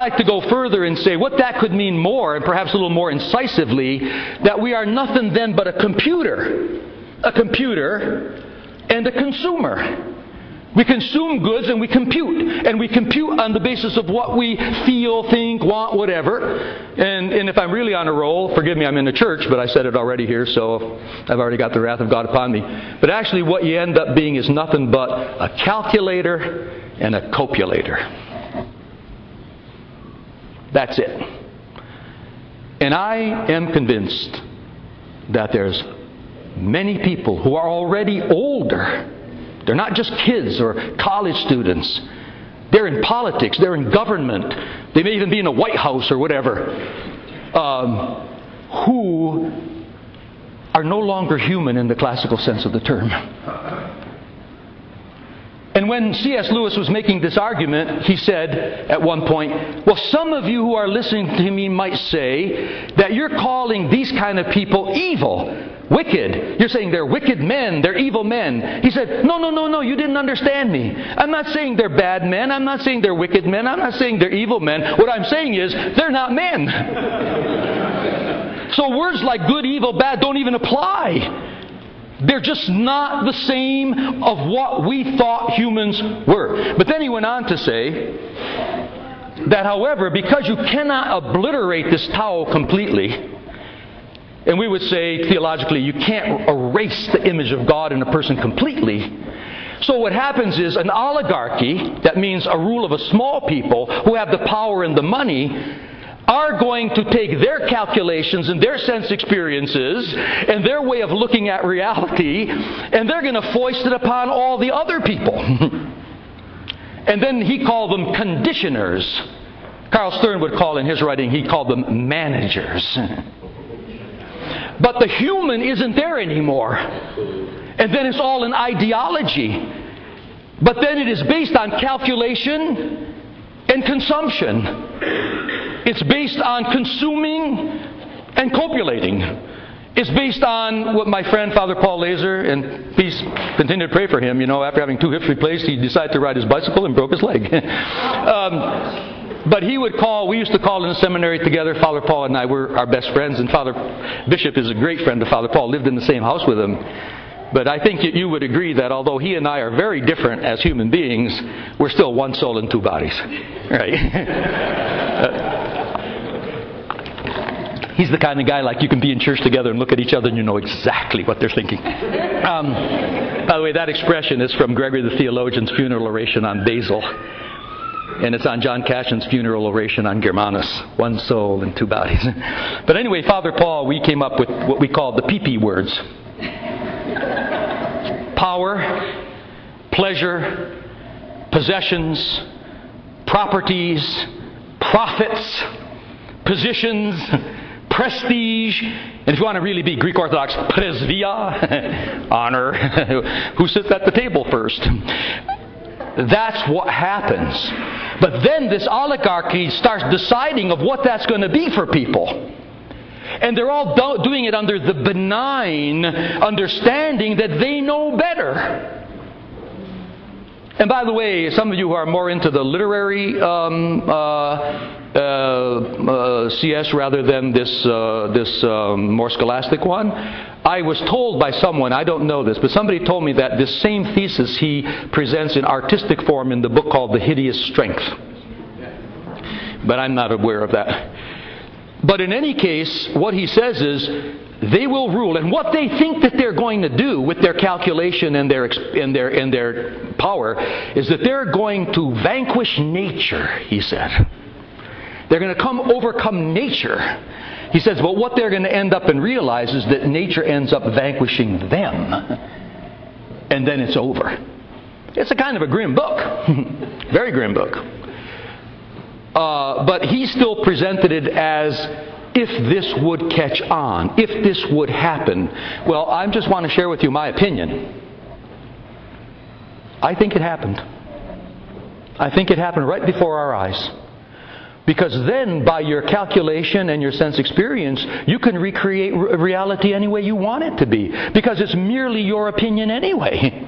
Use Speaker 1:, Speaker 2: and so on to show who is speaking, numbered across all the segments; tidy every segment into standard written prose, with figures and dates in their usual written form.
Speaker 1: I'd like to go further and say what that could mean more, and perhaps a little more incisively, that we are nothing then but a computer and a consumer. We consume goods and we compute on the basis of what we feel, think, want, whatever. And if I'm really on a roll, forgive me, I'm in the church, but I said it already here, so I've already got the wrath of God upon me. But actually what you end up being is nothing but a calculator and a copulator. That's it. And I am convinced that there's many people who are already older. They're not just kids or college students. They're in politics. They're in government. They may even be in the White House or whatever. Who are no longer human in the classical sense of the term. And when C.S. Lewis was making this argument, he said at one point, well, some of you who are listening to me might say that you're calling these kind of people evil, wicked. You're saying they're wicked men, they're evil men. He said, no, you didn't understand me. I'm not saying they're bad men. I'm not saying they're wicked men. I'm not saying they're evil men. What I'm saying is they're not men. So words like good, evil, bad don't even apply. They're just not the same of what we thought humans were. But then he went on to say that, however, because you cannot obliterate this Tao completely, and we would say theologically you can't erase the image of God in a person completely. So what happens is an oligarchy, that means a rule of a small people who have the power and the money, are going to take their calculations and their sense experiences and their way of looking at reality, and they're going to foist it upon all the other people. And then he called them conditioners. Carl Stern would call in his writing, he called them managers. But the human isn't there anymore. And then it's all an ideology. But then it is based on calculation and consumption. It's based on consuming and copulating. It's based on what my friend Father Paul Laser, and please continue to pray for him, after having 2 hips replaced, he decided to ride his bicycle and broke his leg. But we used to call in the seminary together, Father Paul and I were our best friends, and Father Bishop is a great friend of Father Paul, lived in the same house with him. But I think you would agree that although he and I are very different as human beings, we're still one soul in 2 bodies. Right? He's the kind of guy like you can be in church together and look at each other and you know exactly what they're thinking. By the way, that expression is from Gregory the Theologian's funeral oration on Basil. And it's on John Cashin's funeral oration on Germanus. One soul in 2 bodies. But anyway, Father Paul, we came up with what we called the PP words. Power, pleasure, possessions, properties, profits, positions, prestige, and if you want to really be Greek Orthodox, presvia, honor, who sits at the table first. That's what happens. But then this oligarchy starts deciding of what that's going to be for people. And they're all doing it under the benign understanding that they know better. And by the way, some of you who are more into the literary CS rather than this more scholastic one, I was told by someone, I don't know this, but somebody told me that this same thesis he presents in artistic form in the book called The Hideous Strength. But I'm not aware of that. But in any case, what he says is, they will rule, and what they think that they're going to do with their calculation and their power is that they're going to vanquish nature, he said. They're going to overcome nature. He says, but what they're going to end up and realize is that nature ends up vanquishing them. And then it's over. It's a kind of a grim book. Very grim book. But he still presented it as if this would catch on, if this would happen. Well, I just want to share with you my opinion. I think it happened. I think it happened right before our eyes. Because then, by your calculation and your sense experience, you can recreate reality any way you want it to be. Because it's merely your opinion anyway.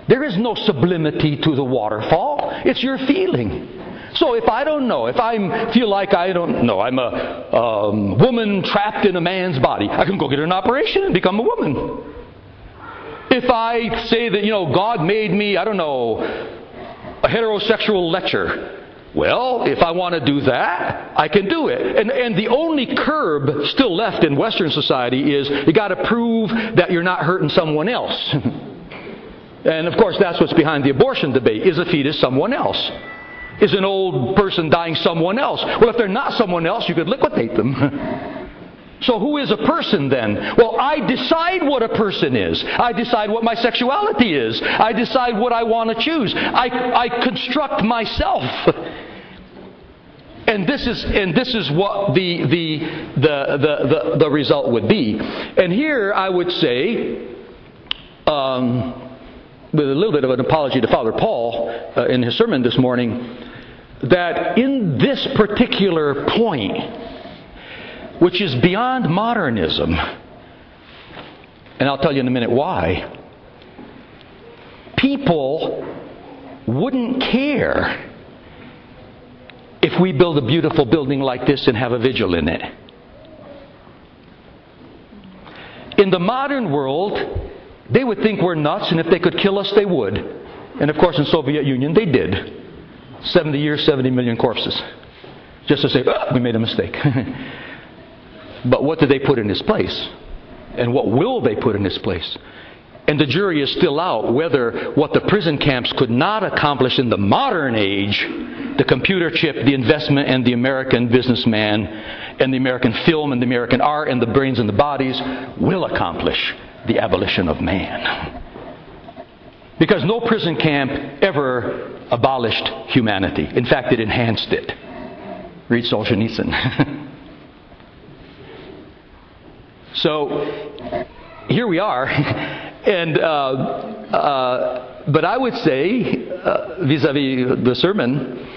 Speaker 1: There is no sublimity to the waterfall. It's your feeling. So if I don't know, if I feel like I don't know, I'm a woman trapped in a man's body, I can go get an operation and become a woman. If I say that, God made me, I don't know, a heterosexual lecher, well, if I want to do that, I can do it. And the only curb still left in Western society is you got to prove that you're not hurting someone else. And of course, that's what's behind the abortion debate. Is a fetus someone else? Is an old person dying someone else? Well, if they're not someone else, you could liquidate them. So who is a person then? Well, I decide what a person is. I decide what my sexuality is. I decide what I want to choose. I construct myself. And this is what the result would be. And here I would say, with a little bit of an apology to Father Paul in his sermon this morning, that in this particular point, which is beyond modernism, and I'll tell you in a minute why, people wouldn't care if we build a beautiful building like this and have a vigil in it. In the modern world, they would think we're nuts, and if they could kill us, they would. And of course, in the Soviet Union, they did. 70 years, 70 million corpses. Just to say, we made a mistake. But what did they put in its place? And what will they put in its place? And the jury is still out whether what the prison camps could not accomplish in the modern age, the computer chip, the investment, and the American businessman, and the American film, and the American art, and the brains and the bodies, will accomplish the abolition of man. Because no prison camp ever abolished humanity. In fact, it enhanced it. Read Solzhenitsyn. So, here we are. And but I would say, vis-a-vis the sermon,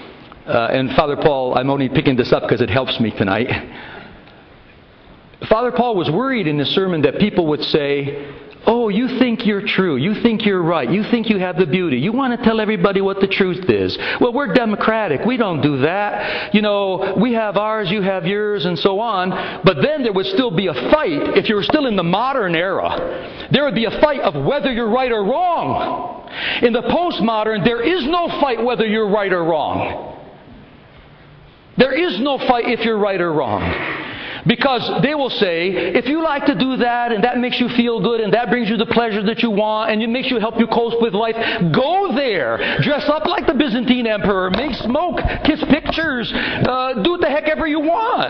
Speaker 1: and Father Paul, I'm only picking this up because it helps me tonight. Father Paul was worried in his sermon that people would say, oh, you think you're true. You think you're right. You think you have the beauty. You want to tell everybody what the truth is. Well, we're democratic. We don't do that. We have ours, you have yours, and so on. But then there would still be a fight. If you were still in the modern era, there would be a fight of whether you're right or wrong. In the postmodern, there is no fight whether you're right or wrong. There is no fight if you're right or wrong. Because they will say, if you like to do that, and that makes you feel good, and that brings you the pleasure that you want, and it makes you help you cope with life, go there. Dress up like the Byzantine emperor. Make smoke. Kiss pictures. Do what the heck ever you want.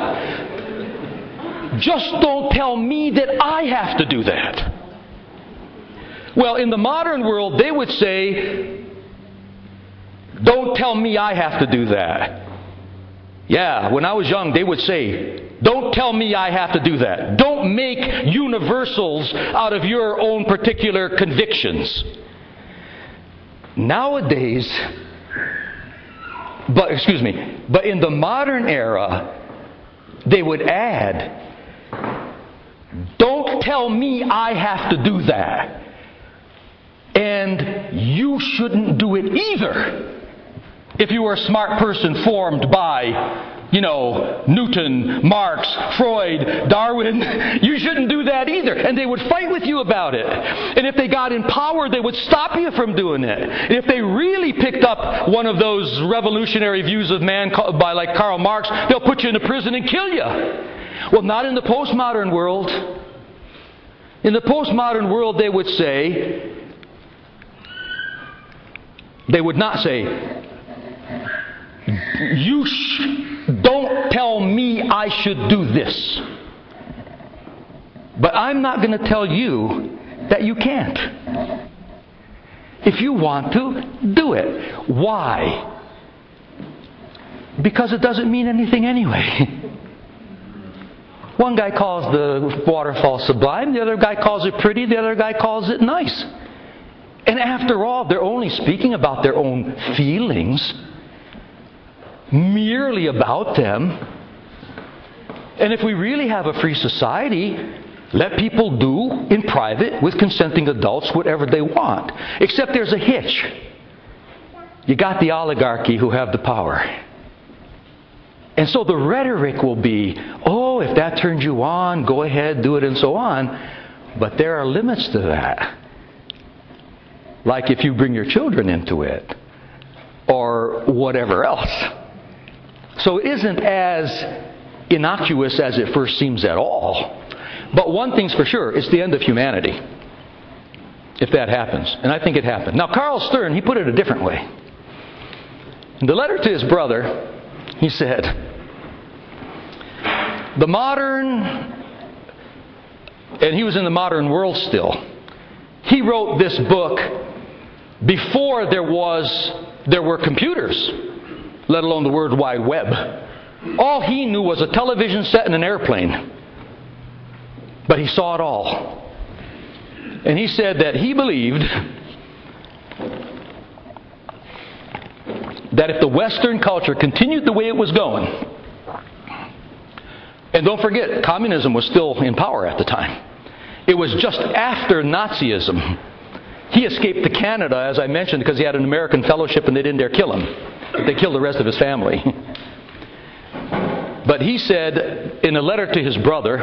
Speaker 1: Just don't tell me that I have to do that. Well, in the modern world, they would say, don't tell me I have to do that. Yeah, when I was young, they would say, don't tell me I have to do that. Don't make universals out of your own particular convictions. Nowadays, but in the modern era, they would add, don't tell me I have to do that. And you shouldn't do it either. If you were a smart person formed by, Newton, Marx, Freud, Darwin, you shouldn't do that either. And they would fight with you about it. And if they got in power, they would stop you from doing it. And if they really picked up one of those revolutionary views of man by like Karl Marx, they'll put you in a prison and kill you. Well, not in the postmodern world. In the postmodern world, they would not say, don't tell me I should do this. But I'm not going to tell you that you can't. If you want to, do it. Why? Because it doesn't mean anything anyway. One guy calls the waterfall sublime, the other guy calls it pretty, the other guy calls it nice. And after all, they're only speaking about their own feelings. Merely about them. And if we really have a free society, let people do in private with consenting adults whatever they want. Except there's a hitch. You got the oligarchy who have the power. And so the rhetoric will be, oh, if that turns you on, go ahead, do it, and so on. But there are limits to that. Like if you bring your children into it, or whatever else. So it isn't as innocuous as it first seems at all. But one thing's for sure, it's the end of humanity. If that happens. And I think it happened. Now Carl Stern, he put it a different way. In the letter to his brother, he said, the modern, and he was in the modern world still, he wrote this book before there were computers, let alone the World Wide Web. All he knew was a television set and an airplane. But he saw it all. And he said that he believed that if the Western culture continued the way it was going, and don't forget, communism was still in power at the time. It was just after Nazism. He escaped to Canada, as I mentioned, because he had an American fellowship and they didn't dare kill him. They killed the rest of his family. But he said in a letter to his brother,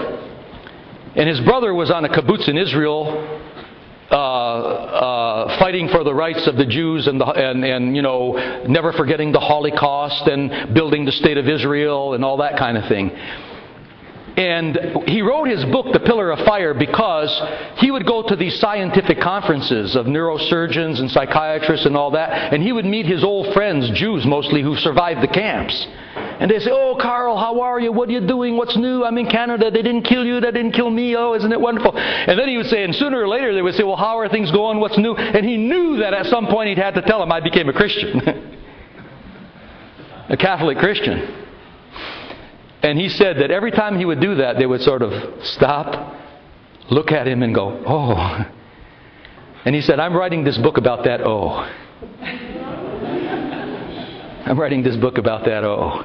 Speaker 1: and his brother was on a kibbutz in Israel, fighting for the rights of the Jews and you know, never forgetting the Holocaust and building the state of Israel and all that kind of thing. And he wrote his book, The Pillar of Fire, because he would go to these scientific conferences of neurosurgeons and psychiatrists and all that, and he would meet his old friends, Jews mostly, who survived the camps. And they say, oh, Carl, how are you? What are you doing? What's new? I'm in Canada. They didn't kill you. They didn't kill me. Oh, isn't it wonderful? And then he would say, and sooner or later they would say, well, how are things going? What's new? And he knew that at some point he'd had to tell them, I became a Christian. A Catholic Christian. And he said that every time he would do that, they would sort of stop, look at him and go, oh. And he said, I'm writing this book about that oh. I'm writing this book about that oh.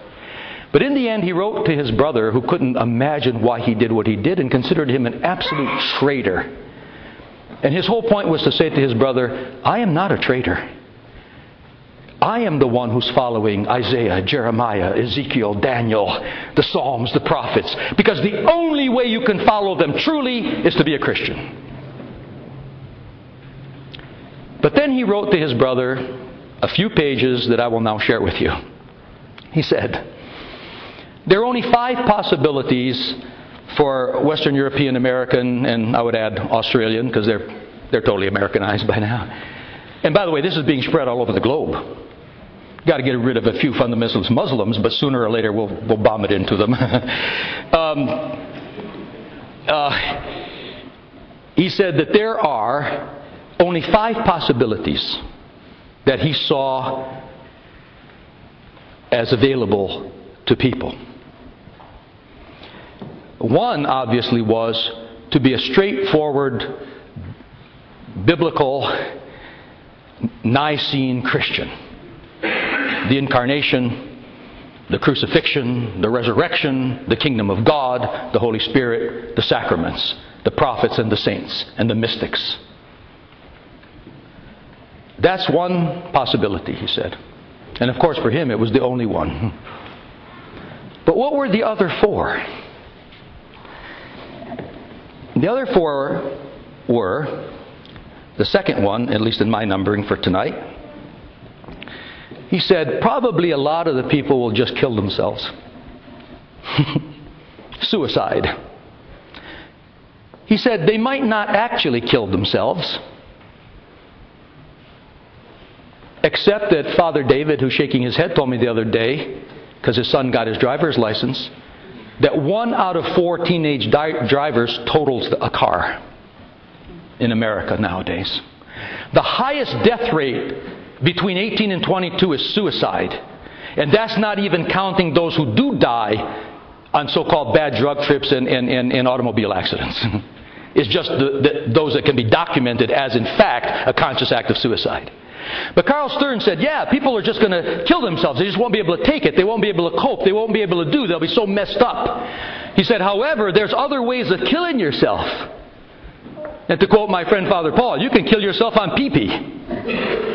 Speaker 1: But in the end, he wrote to his brother, who couldn't imagine why he did what he did and considered him an absolute traitor. And his whole point was to say to his brother, I am not a traitor. I am the one who's following Isaiah, Jeremiah, Ezekiel, Daniel, the Psalms, the prophets. Because the only way you can follow them truly is to be a Christian. But then he wrote to his brother a few pages that I will now share with you. He said, there are only 5 possibilities for Western European American, and I would add Australian, because they're totally Americanized by now. And by the way, this is being spread all over the globe. Got to get rid of a few fundamentalist Muslims, but sooner or later we'll bomb it into them. He said that there are only 5 possibilities that he saw as available to people. One, obviously, was to be a straightforward, biblical, Nicene Christian. The incarnation, the crucifixion, the resurrection, the kingdom of God, the Holy Spirit, the sacraments, the prophets and the saints, and the mystics. That's one possibility, he said. And of course for him it was the only one. But what were the other 4? The other 4 were, the second one, at least in my numbering for tonight, he said, probably a lot of the people will just kill themselves. Suicide. He said they might not actually kill themselves, except that Father David, who's shaking his head, told me the other day, because his son got his driver's license, that 1 out of 4 teenage drivers totals a car in America nowadays. The highest death rate between 18 and 22 is suicide. And that's not even counting those who do die on so-called bad drug trips and automobile accidents. It's just those that can be documented as, in fact, a conscious act of suicide. But Carl Stern said, yeah, people are just going to kill themselves. They just won't be able to take it. They won't be able to cope. They won't be able to do. They'll be so messed up. He said, however, there's other ways of killing yourself. And to quote my friend Father Paul, you can kill yourself on pee-pee.